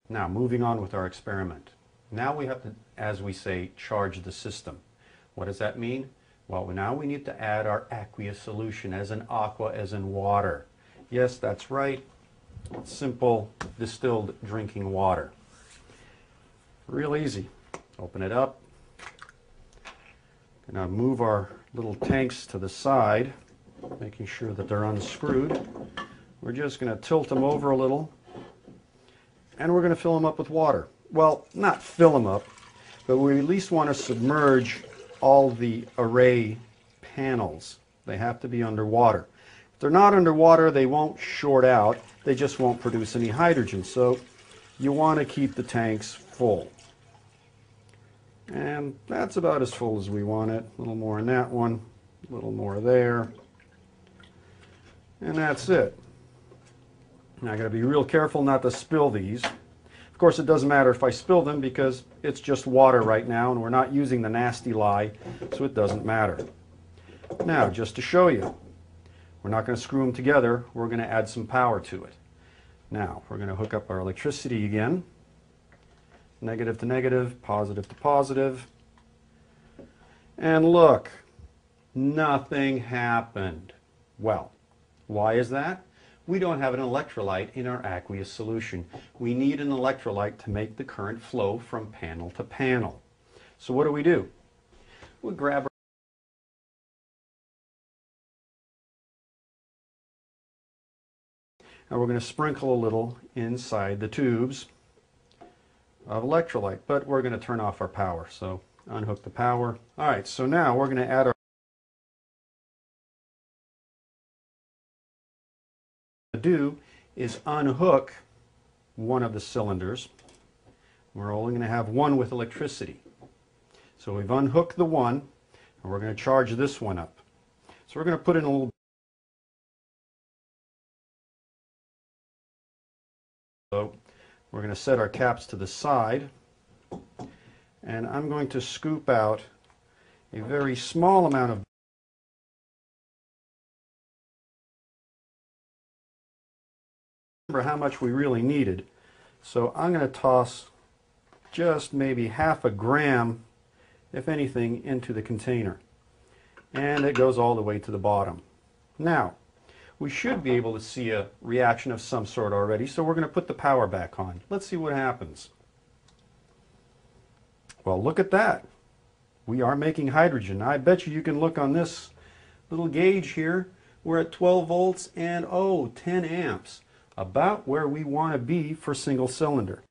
Now, moving on with our experiment. Now we have to, as we say, charge the system. What does that mean? Well, now we need to add our aqueous solution, as in aqua, as in water. Yes, that's right. Simple distilled drinking water. Real easy. Open it up. Now move our little tanks to the side, making sure that they're unscrewed. We're just going to tilt them over a little, and we're going to fill them up with water. Well, not fill them up, but we at least want to submerge all the array panels. They have to be underwater. If they're not underwater, they won't short out. They just won't produce any hydrogen. So you want to keep the tanks full. And that's about as full as we want it. A little more in that one, a little more there. And that's it. Now I got to be real careful not to spill these. Of course, it doesn't matter if I spill them because it's just water right now and we're not using the nasty lye, so it doesn't matter. Now, just to show you, we're not going to screw them together. We're going to add some power to it. Now, we're going to hook up our electricity again. Negative to negative, positive to positive. And look, nothing happened. Well, why is that? We don't have an electrolyte in our aqueous solution. We need an electrolyte to make the current flow from panel to panel. So what do? We grab our Now we're going to sprinkle a little inside the tubes of electrolyte, but we're going to turn off our power, so unhook the power. All right, so now we're going to add our do is unhook one of the cylinders. We're only going to have one with electricity. So we've unhooked the one, and we're going to charge this one up. So we're going to put in a little. So we're going to set our caps to the side, and I'm going to scoop out a very small amount of. Remember how much we really needed. So I'm going to toss just maybe half a gram, if anything, into the container. And it goes all the way to the bottom. Now, we should be able to see a reaction of some sort already, so we're going to put the power back on. Let's see what happens. Well, look at that. We are making hydrogen. I bet you can look on this little gauge here. We're at 12 volts and 10 amps. About where we want to be for single cylinder.